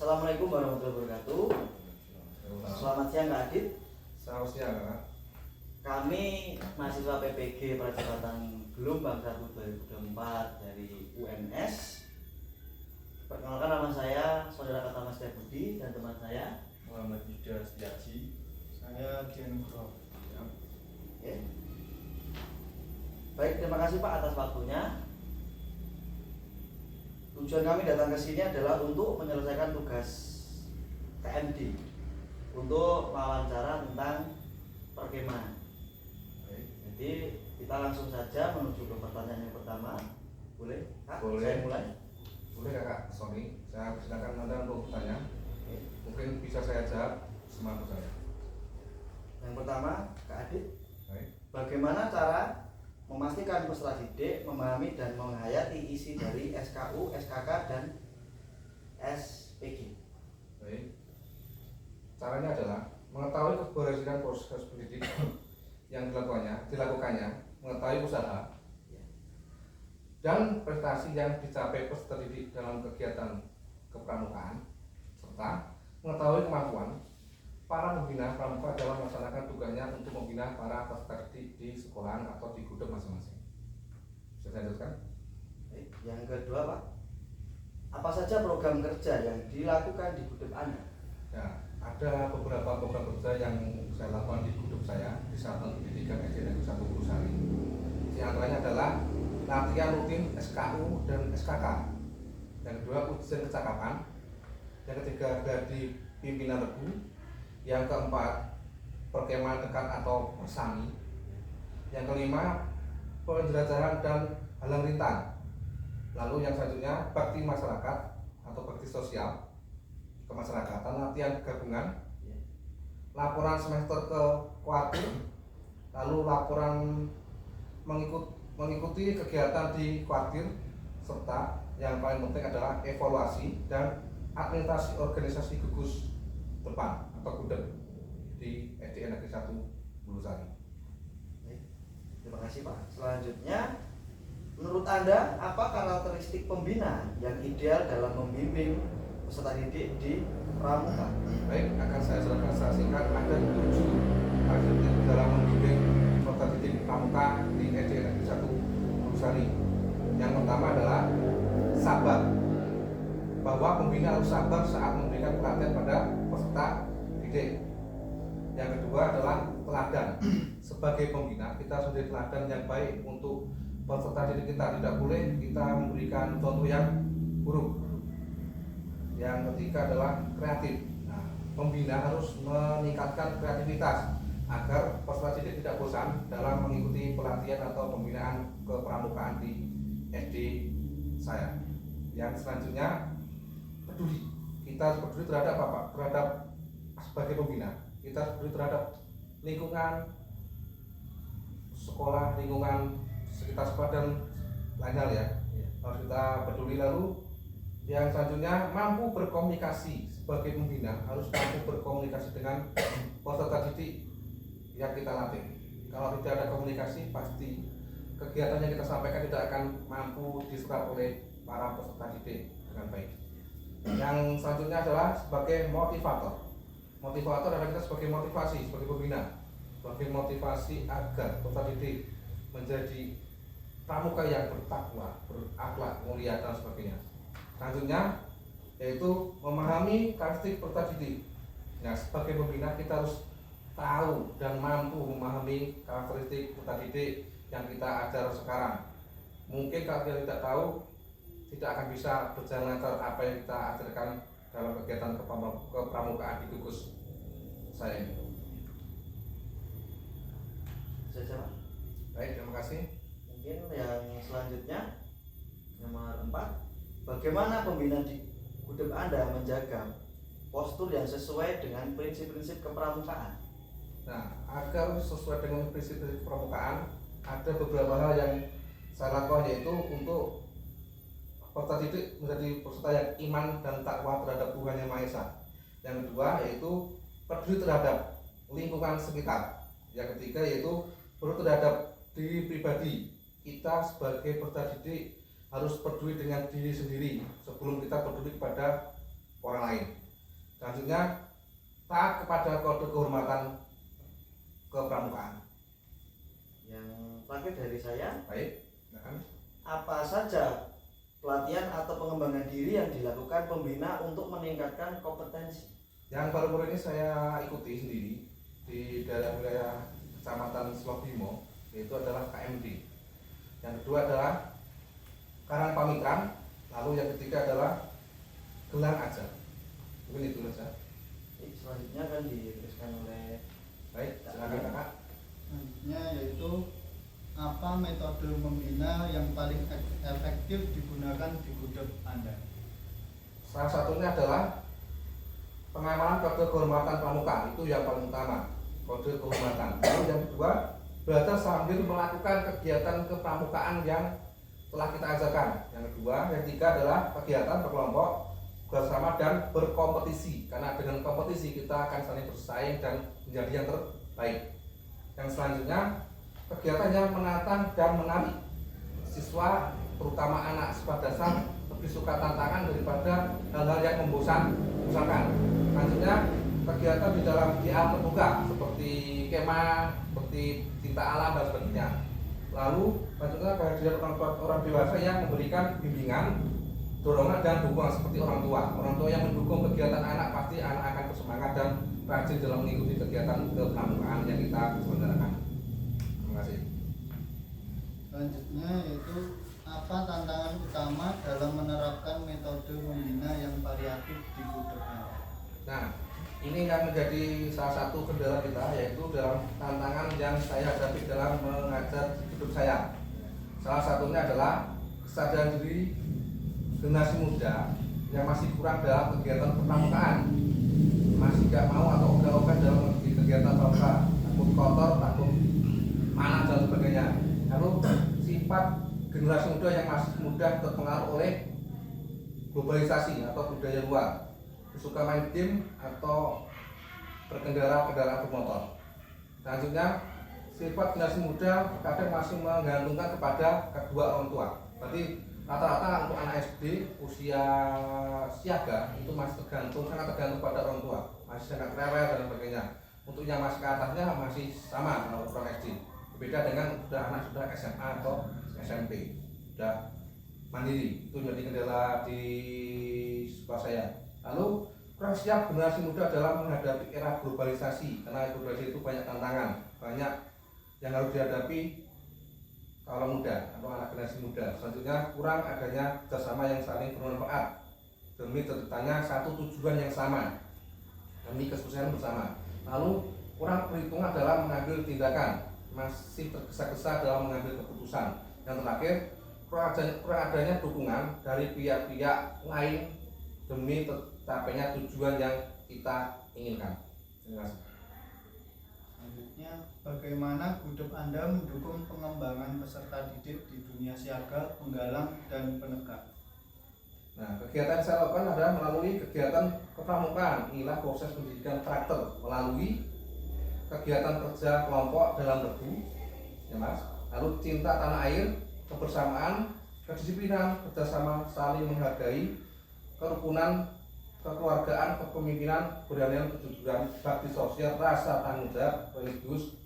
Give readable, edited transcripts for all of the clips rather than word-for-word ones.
Assalamualaikum warahmatullahi wabarakatuh. Selamat siang Kak Adit. Selamat siang Kak. Kami mahasiswa PPG Percepatan Gelombang 1 2024 dari UNS. Perkenalkan, nama saya Saudara Kata Mas Budi dan teman saya Muhammad Yuda Setiaji. Saya Dian Nugroho. ya. Baik, terima kasih Pak atas waktunya. Tujuan kami datang ke sini adalah untuk menyelesaikan tugas TMD untuk wawancara tentang perkemahan. Jadi kita langsung saja menuju ke pertanyaan yang pertama. Boleh Kak? Boleh. Saya mulai. Boleh Kakak Sony, saya silakan Anda untuk bertanya. Mungkin bisa saya jawab semampu saya. Yang pertama, Kak Adit, Baik. bagaimana cara memastikan peserta didik memahami dan menghayati isi dari SKU, SKK, dan SPG? Baik. Caranya adalah mengetahui keberhasilan proses pendidik yang dilakukannya, mengetahui usaha dan prestasi yang dicapai peserta didik dalam kegiatan kepramukaan, serta mengetahui kemampuan para pembina pramuka dalam melaksanakan tugasnya untuk membina para peserta didik di sekolahan atau di gudeg masing-masing. Bisa saya teruskan? Baik. Yang kedua Pak, apa saja program kerja yang dilakukan di gudeg Anda? Ya, ada beberapa program kerja yang saya lakukan di gudeg saya di Satuan Pendidikan SD Negeri 1 Gurusari. Di antaranya adalah latihan rutin SKU dan SKK. Yang kedua, ujian kecakapan. Yang ketiga, gladi pimpinan regu. Yang keempat, perkemahan dekat atau persami. Yang kelima, penjelajahan dan halang rintang. Lalu yang selanjutnya, bakti masyarakat atau bakti sosial kemasyarakatan, latihan gabungan, laporan semester ke kuartil, lalu laporan mengikuti kegiatan di kuartil, serta yang paling penting adalah evaluasi dan administrasi organisasi gugus depan atau gudeg di SDN Negeri 1 Gurusari. Terima kasih Pak. Selanjutnya, menurut Anda apa karakteristik pembina yang ideal dalam membimbing peserta didik di pramuka? Baik, akan saya jelaskan secara singkat. Ada 7 karakteristik dalam membimbing peserta didik pramuka di SDN Negeri 1 Gurusari. Yang pertama adalah sabar, bahwa pembina harus sabar saat memberikan pelatihan pada peserta didik. Yang kedua adalah teladan. Sebagai pembina kita harus menjadi teladan yang baik untuk peserta didik kita. Tidak boleh kita memberikan contoh yang buruk. Yang ketiga adalah kreatif. Nah, pembina harus meningkatkan kreativitas agar peserta didik tidak bosan dalam mengikuti pelatihan atau pembinaan kepramukaan di SD saya. Yang selanjutnya, peduli. Kita harus peduli terhadap apa? Terhadap sebagai pembina. Kita harus peduli terhadap lingkungan sekolah, lingkungan sekitar sekolah dan lain hal ya. Harus kita peduli. Lalu yang selanjutnya, mampu berkomunikasi. Sebagai pembina harus mampu berkomunikasi dengan peserta didik yang kita latih. Kalau tidak ada komunikasi, pasti kegiatan yang kita sampaikan tidak akan mampu diserap oleh para peserta didik dengan baik. Yang selanjutnya adalah sebagai motivator. Motivator adalah kita sebagai motivasi, sebagai pembina, sebagai motivasi agar peserta didik menjadi pramuka yang bertakwa, berakhlak mulia dan sebagainya. Selanjutnya yaitu memahami karakteristik peserta didik. Nah, sebagai pembina kita harus tahu dan mampu memahami karakteristik peserta didik yang kita ajar sekarang. Mungkin kalau kita tidak tahu, tidak akan bisa berjalan lancar apa yang kita ajarkan dalam kegiatan kepramukaan di gugus saya ini. Saja Pak. Baik, terima kasih. Mungkin yang selanjutnya, nomor 4, bagaimana pembina di gudeg Anda menjaga postur yang sesuai dengan prinsip-prinsip kepramukaan? Nah, agar sesuai dengan prinsip-prinsip kepramukaan, ada beberapa hal yang saya lakukan, yaitu untuk peserta didik menjadi peserta yang iman dan takwa terhadap Tuhan Yang Maha Esa. Yang kedua yaitu peduli terhadap lingkungan sekitar. Yang ketiga yaitu peduli terhadap diri pribadi. Kita sebagai peserta didik harus peduli dengan diri sendiri sebelum kita peduli kepada orang lain. Selanjutnya taat kepada kode kehormatan kepramukaan. Yang terakhir dari saya, Baik, silakan. apa saja pelatihan atau pengembangan diri yang dilakukan pembina untuk meningkatkan kompetensi? Yang baru-baru ini saya ikuti sendiri di daerah wilayah Kecamatan Selobimo, yaitu adalah KMD. Yang kedua adalah Karang Pamitran, lalu yang ketiga adalah Gelang Ajar. Mungkin itu saja. Selanjutnya akan diteruskan oleh Baik, silakan kakak. Selanjutnya yaitu apa metode membina yang paling efektif digunakan di gudeg Anda? Salah satunya adalah pengamalan kode kehormatan pramuka, itu yang paling utama, kode kehormatan. Lalu yang kedua, belajar sambil melakukan kegiatan kepramukaan yang telah kita ajarkan. Yang kedua, yang ketiga adalah kegiatan berkelompok, bersama dan berkompetisi. Karena dengan kompetisi kita akan saling bersaing dan menjadi yang terbaik. Yang selanjutnya, kegiatan yang menantang dan menarik. Siswa, terutama anak sekolah dasar, lebih suka tantangan daripada hal-hal yang membosankan. Selanjutnya, kegiatan di dalam alam terbuka seperti kemah, seperti cinta alam dan sebagainya. Lalu selanjutnya kehadiran orang dewasa yang memberikan bimbingan, dorongan dan dukungan seperti orang tua. Orang tua yang mendukung kegiatan anak, pasti anak akan bersemangat dan rajin dalam mengikuti kegiatan kepramukaan yang kita selenggarakan. Terima kasih. Selanjutnya yaitu apa tantangan utama dalam menerapkan metode membina yang variatif di gudeg Anda? Nah, ini yang menjadi salah satu kendala kita, yaitu dalam tantangan yang saya hadapi dalam mengajar hidup saya. Salah satunya adalah kesadaran diri generasi muda yang masih kurang dalam kegiatan kepramukaan, masih gak mau atau ogah-ogah dalam kegiatan pramuka, takut kotor, takut panas dan sebagainya. Lalu sifat generasi muda yang masih mudah terpengaruh oleh globalisasi atau budaya luar, suka main game atau berkendara kendaraan bermotor. Selanjutnya, sifat generasi muda kadang masih menggantungkan kepada kedua orang tua. Berarti rata-rata untuk anak SD usia siaga itu masih sangat tergantung pada orang tua, masih sangat rewel dan sebagainya. Untuk yang masih ke atasnya masih sama kalau orang SD. Berbeda dengan anak sudah SMA atau SMP, sudah mandiri. Itu menjadi kendala di sekolah saya. Lalu kurang siap generasi muda dalam menghadapi era globalisasi, karena globalisasi itu banyak tantangan, banyak yang harus dihadapi kalau muda atau anak generasi muda. Selanjutnya, kurang adanya kerjasama yang saling bermanfaat demi terciptanya satu tujuan yang sama, demi kesuksesan bersama. Lalu kurang perhitungan dalam mengambil tindakan, masih tergesa-gesa dalam mengambil keputusan. Yang terakhir, kurang adanya dukungan dari pihak-pihak lain demi tercapainya tujuan yang kita inginkan. Terima kasih. Selanjutnya, bagaimana gudeg Anda mendukung pengembangan peserta didik di dunia siaga, penggalang, dan penegak? Nah, kegiatan yang saya lakukan adalah melalui kegiatan kepramukaan. Inilah proses pendidikan karakter melalui kegiatan kerja kelompok dalam regu, ya Mas. Lalu cinta tanah air, kebersamaan, kedisiplinan, kerjasama, saling menghargai, kerukunan, kekeluargaan, kepemimpinan, keberanian, kejujuran, bakti sosial, rasa tanggung jawab, religius,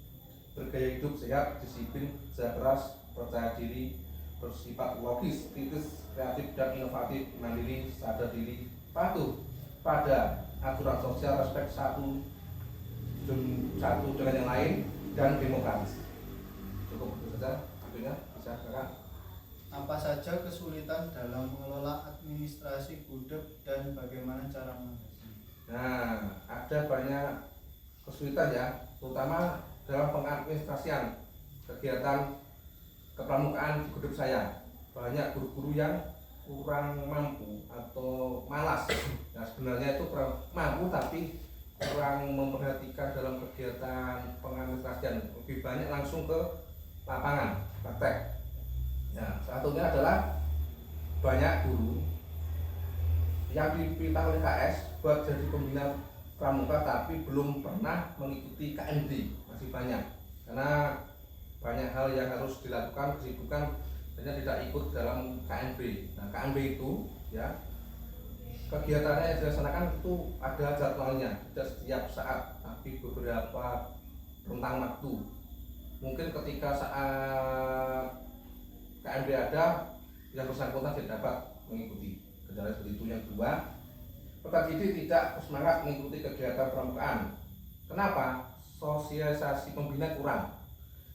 bergaya hidup sehat, disiplin, kerja keras, percaya diri, bersifat logis, kritis, kreatif dan inovatif, mandiri, sadar diri, patuh pada aturan sosial, respek satu dengan yang lain, dan demokratis. Cukup itu saja. Akhirnya bisa kakak. Apa saja kesulitan dalam mengelola administrasi gudeg dan bagaimana cara mengatasinya? Nah, ada banyak kesulitan ya, terutama dalam pengadministrasian kegiatan kepramukaan di gudeg saya. Banyak guru-guru yang kurang mampu atau malas. Nah, sebenarnya itu kurang mampu tapi kurang memperhatikan dalam kegiatan pengadministrasian. Lebih banyak langsung ke lapangan, praktek. Nah, satunya adalah banyak guru yang dipilih oleh KS buat jadi pembina pramuka tapi belum pernah mengikuti KMD, masih banyak karena banyak hal yang harus dilakukan, kesibukan, hanya tidak ikut dalam KMB. Nah, KMB itu ya kegiatannya yang dilaksanakan itu ada jadwalnya, tidak setiap saat, tapi beberapa rentang waktu. Mungkin ketika saat KMD ada, yang bersangkutan tidak dapat mengikuti. Kendala seperti itu. Yang kedua, peserta didik tidak semangat mengikuti kegiatan pramukaan. Kenapa? Sosialisasi pembina kurang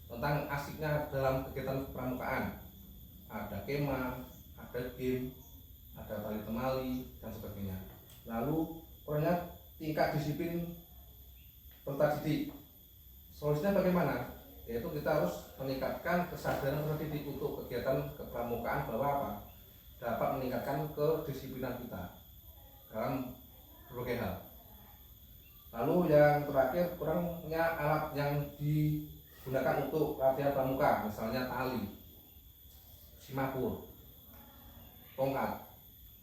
tentang asiknya dalam kegiatan pramukaan. Ada kemah, ada game, ada tali temali dan sebagainya. Lalu kurangnya tingkat disiplin peserta didik. Solusinya bagaimana? Yaitu kita harus meningkatkan kesadaran peserta didik untuk kegiatan kepramukaan bahwa apa? Dapat meningkatkan kedisiplinan kita dalam berbagai hal. Lalu yang terakhir, kurangnya alat yang digunakan untuk latihan pramuka, misalnya tali, simapur, tongkat,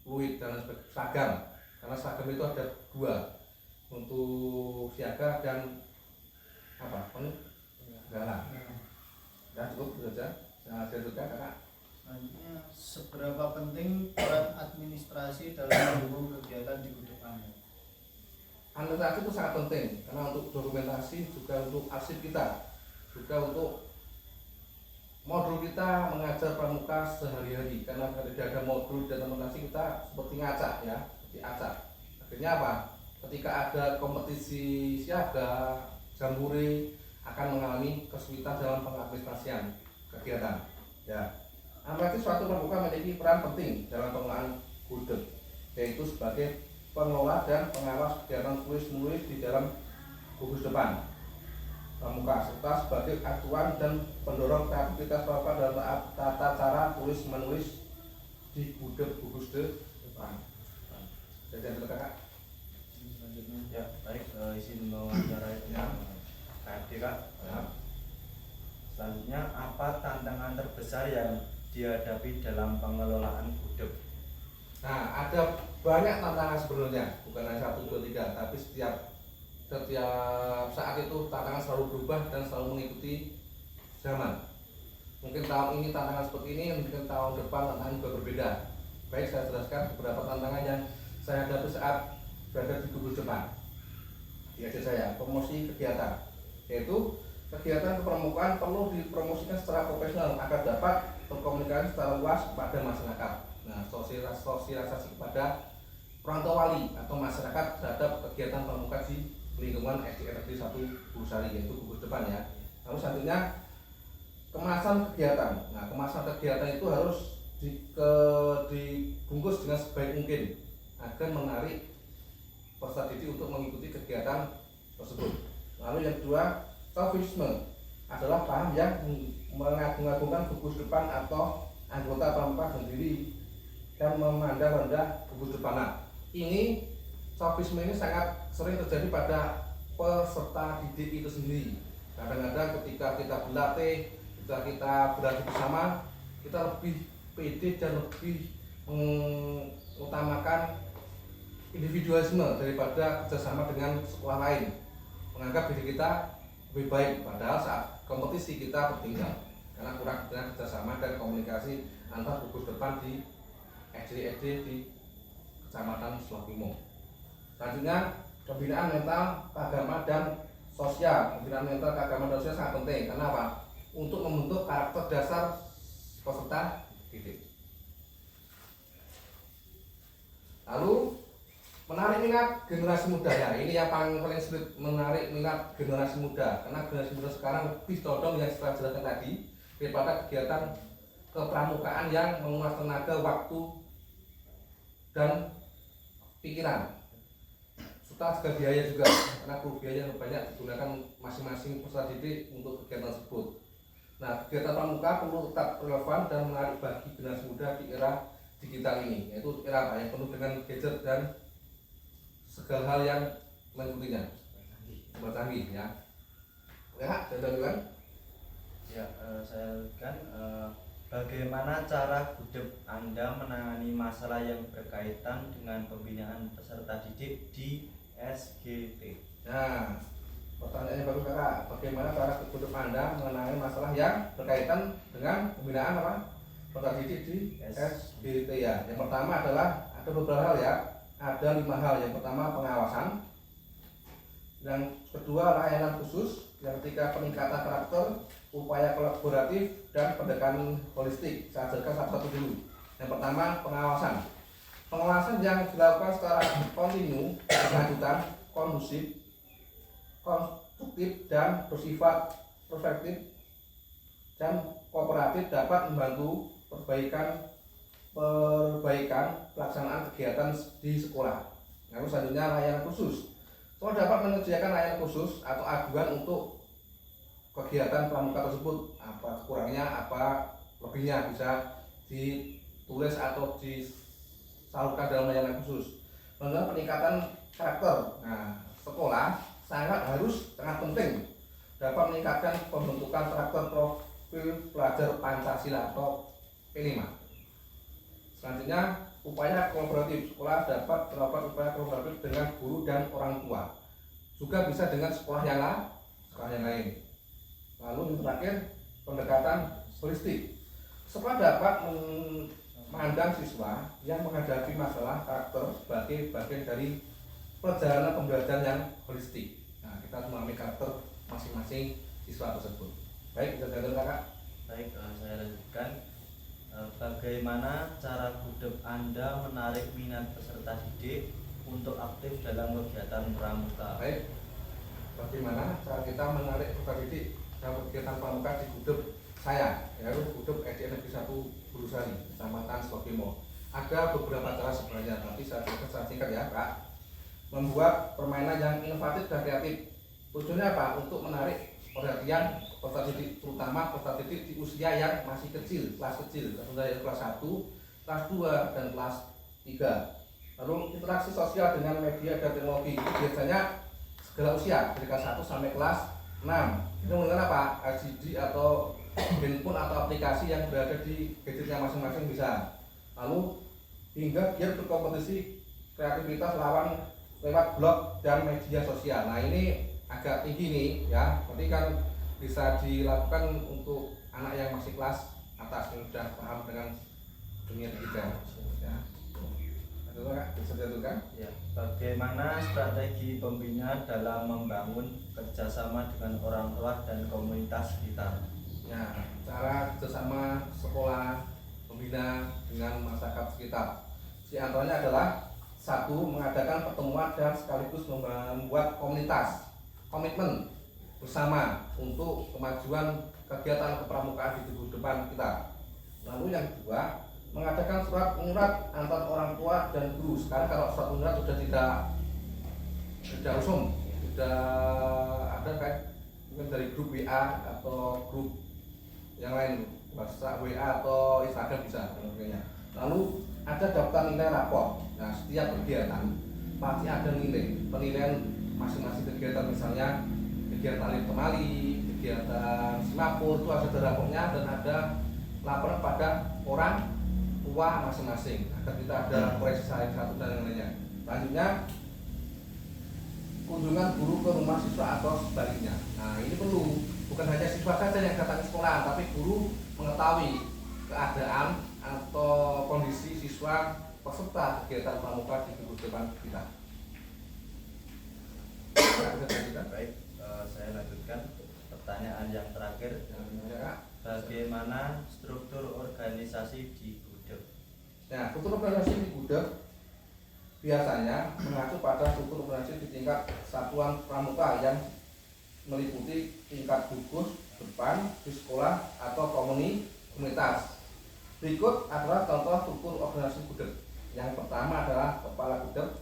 fluid dan seragam. Karena seragam itu ada dua, untuk siaga dan apa? Penggala. Sudah cukup itu saja. Saya lanjutkan kakak. Selanjutnya, seberapa penting peran administrasi dalam mendukung kegiatan di Gudeg Anda? Administrasi itu sangat penting karena untuk dokumentasi, juga untuk arsip kita, juga untuk modul kita mengajar pramuka sehari-hari. Karena tidak ada modul dan dokumentasi kita seperti ngacak ya, seperti acak. Akhirnya apa? Ketika ada kompetisi siaga, jambore akan mengalami kesulitan dalam pengadministrasian kegiatan. Ya, berarti suatu pramuka memiliki peran penting dalam pengelolaan gudeg, yaitu sebagai pengelola dan pengawas kegiatan tulis-menulis di dalam gugus depan pramuka, serta sebagai acuan dan pendorong kreativitas pramuka dalam tata cara tulis-menulis di gudeg gugus depan. Jadi kakak. Selanjutnya ya baik, izin mewawancarai KFD kak. Selanjutnya, apa tantangan terbesar yang dihadapi dalam pengelolaan gudeg? Nah, ada banyak tantangan sebenarnya, bukan hanya 1, 2, 3, tapi setiap saat itu tantangan selalu berubah dan selalu mengikuti zaman. Mungkin tahun ini tantangan seperti ini, mungkin tahun depan tantangan juga berbeda. Baik, saya jelaskan beberapa tantangan yang saya hadapi saat berada di gugus depan. Di aja saya, promosi kegiatan, yaitu kegiatan kepramukaan perlu dipromosikan secara profesional agar dapat berkomunikasi secara luas kepada masyarakat. Nah, sosialisasi kepada orang tua wali atau masyarakat terhadap kegiatan pramuka di lingkungan SDRT 1 Busari, yaitu gugus depan ya. Lalu selanjutnya, kemasan kegiatan. Nah, kemasan kegiatan itu harus dibungkus dengan sebaik mungkin agar menarik peserta didik untuk mengikuti kegiatan tersebut. Lalu yang kedua, selfisme adalah paham yang mengagung-agungkan gugus depan atau anggota pramuka sendiri dan memandang rendah gugus depan. Nah, ini selfisme ini sangat sering terjadi pada peserta didik itu sendiri. Kadang-kadang ketika kita berlatih, ketika kita berlatih bersama, kita lebih pede dan lebih mengutamakan individualisme daripada kerjasama dengan sekolah lain. Menganggap diri kita lebih baik, padahal saat kompetisi kita tertinggal karena kurang dengan kerjasama dan komunikasi antar gugus depan di SD di Kecamatan Sulawimo. Selanjutnya, pembinaan mental, keagamaan dan sosial. Pembinaan mental, keagamaan dan sosial sangat penting. Karena apa? Untuk membentuk karakter dasar peserta didik. Lalu menarik minat generasi muda ya. Ini yang paling sulit, menarik minat generasi muda. Karena generasi muda sekarang lebih condong yang saya jelaskan tadi daripada kegiatan kepramukaan yang menguras tenaga, waktu dan pikiran. Serta juga biaya juga, karena biaya yang banyak digunakan masing-masing peserta didik untuk kegiatan tersebut. Nah, kegiatan pramuka perlu tetap relevan dan menarik bagi generasi muda di era digital ini, yaitu era yang penuh dengan gadget dan segala hal yang mengikutinya, serba canggih ya. Ya, saya lanjutkan. Ya, saya kan bagaimana cara gudeg Anda menangani masalah yang berkaitan dengan pembinaan peserta didik di SGT? Nah, pertanyaannya bagus kakak. Bagaimana cara gudeg Anda menangani masalah yang berkaitan dengan pembinaan apa? Peserta didik di SGT ya. Yang pertama adalah ada beberapa hal ya. ada 5 hal. Yang pertama pengawasan, yang kedua layanan khusus, yang ketiga peningkatan karakter, upaya kolaboratif, dan pendekatan holistik. Saya jelaskan satu-satu dulu. Yang pertama pengawasan. Pengawasan yang dilakukan secara kontinu, berkelanjutan, kondusif, konstruktif, dan bersifat prospektif dan kooperatif dapat membantu perbaikan pelaksanaan kegiatan di sekolah. Lalu selanjutnya layanan khusus. Sekolah dapat menyediakan layanan khusus atau aduan untuk kegiatan pramuka tersebut. Apa kurangnya, apa lebihnya bisa ditulis atau disalurkan dalam layanan khusus. Lalu peningkatan karakter. Nah, sekolah sangat penting dapat meningkatkan pembentukan karakter profil pelajar Pancasila atau P5. Selanjutnya upaya kolaboratif. Sekolah dapat melakukan upaya kolaboratif dengan guru dan orang tua, juga bisa dengan sekolah yang lain. Lalu yang terakhir pendekatan holistik. Sekolah dapat memandang siswa yang menghadapi masalah karakter sebagai bagian dari perjalanan pembelajaran yang holistik. Nah, kita memahami karakter masing-masing siswa tersebut. Baik, bisa dilanjutkan Kakak. Baik, saya lanjutkan. Bagaimana cara Gudep Anda menarik minat peserta didik untuk aktif dalam kegiatan pramuka? Baik, bagaimana cara kita menarik peserta didik dalam kegiatan pramuka di Gudep saya, yaitu Gudep SD Negeri 1 Burusari, Kecamatan Sukimo. Ada beberapa cara sebenarnya, tapi saya jelaskan secara singkat ya, Pak. Membuat permainan yang inovatif dan kreatif. Tujuannya apa? Untuk menarik perhatian peserta didik, terutama peserta didik di usia yang masih kecil, kelas kecil, kelas 1, kelas 2, dan kelas 3. Lalu interaksi sosial dengan media dan teknologi itu biasanya segala usia, dari kelas 1 sampai kelas 6. Ini menggunakan apa? LCD atau handphone atau aplikasi yang berada di gadgetnya masing-masing bisa. Lalu hingga biar berkompetisi kreativitas lewat blog dan media sosial. Nah, ini agak tinggi nih ya, berarti kan bisa dilakukan untuk anak yang masih kelas atas yang sudah paham dengan dunia digital ya. Bisa dilakukan ya. Bagaimana strategi pembina dalam membangun kerjasama dengan orang tua dan komunitas kita? ya, cara kerjasama sekolah pembina dengan masyarakat sekitar. Di antaranya adalah satu, mengadakan pertemuan dan sekaligus membuat komitmen bersama untuk kemajuan kegiatan kepramukaan di tubuh depan kita. Lalu yang kedua, mengadakan surat menyurat antar orang tua dan guru. Sekarang kalau surat menyurat sudah tidak usum, sudah ada kan mungkin dari grup WA atau grup yang lain, WhatsApp, WA atau Instagram bisa sebagainya. Lalu ada daftar nilai rapor. Nah, setiap kegiatan pasti ada penilaian masing-masing kegiatan, misalnya kegiatan lift temali, kegiatan semapur, itu ada rapornya dan ada laporan pada orang tua masing-masing agar kita ada koreksi saling satu dan yang lainnya. Selanjutnya kunjungan guru ke rumah siswa atau sebaliknya. Nah, ini perlu, bukan hanya siswa saja yang datang ke sekolah, tapi guru mengetahui keadaan atau kondisi siswa peserta kegiatan pramuka di tubuh depan kita. Baik, saya lanjutkan pertanyaan yang terakhir. Bagaimana struktur organisasi di Gudep? Nah, struktur organisasi di Gudep biasanya mengacu pada struktur organisasi di tingkat satuan pramuka yang meliputi tingkat gugus depan di sekolah atau komunitas. Berikut adalah contoh struktur organisasi Gudep. Yang pertama adalah kepala Gudep,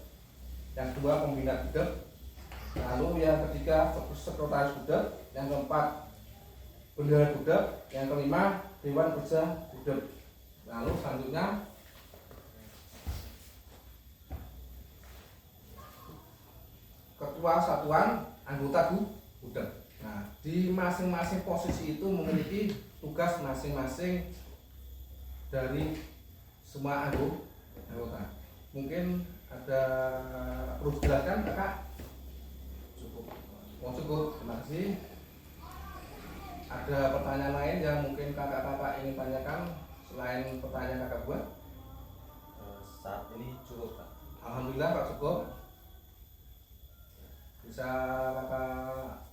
yang kedua pembina Gudep, lalu yang ketiga sekretaris Gudep, yang keempat bendahara Gudep, yang kelima dewan kerja Gudep. Lalu selanjutnya ketua satuan anggota Gudep. Nah, di masing-masing posisi itu memiliki tugas masing-masing dari semua anggota. Mungkin ada perlu dijelaskan Kakak? Cukup, terima kasih. Ada pertanyaan lain yang mungkin kakak-kakak ingin tanyakan selain pertanyaan kakak buat? Saat ini cukup, Pak. Alhamdulillah Pak Sugeng. Bisa Kakak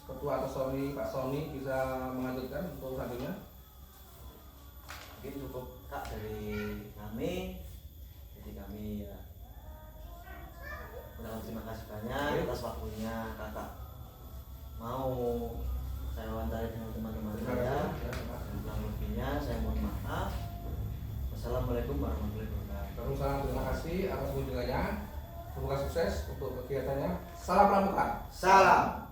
Ketua atau Sony, Pak Sony bisa melanjutkan untuk selanjutnya. Mungkin cukup Kak dari kami. Jadi kami ya mengucapkan terima kasih banyak atas waktunya Kakak mau saya wawancara dengan teman-teman saya. Dan kurang lebihnya saya mohon maaf. Wassalamualaikum warahmatullahi wabarakatuh. Terima terima kasih atas kunjungannya. Semoga sukses untuk kegiatannya. Salam Pramuka. Salam.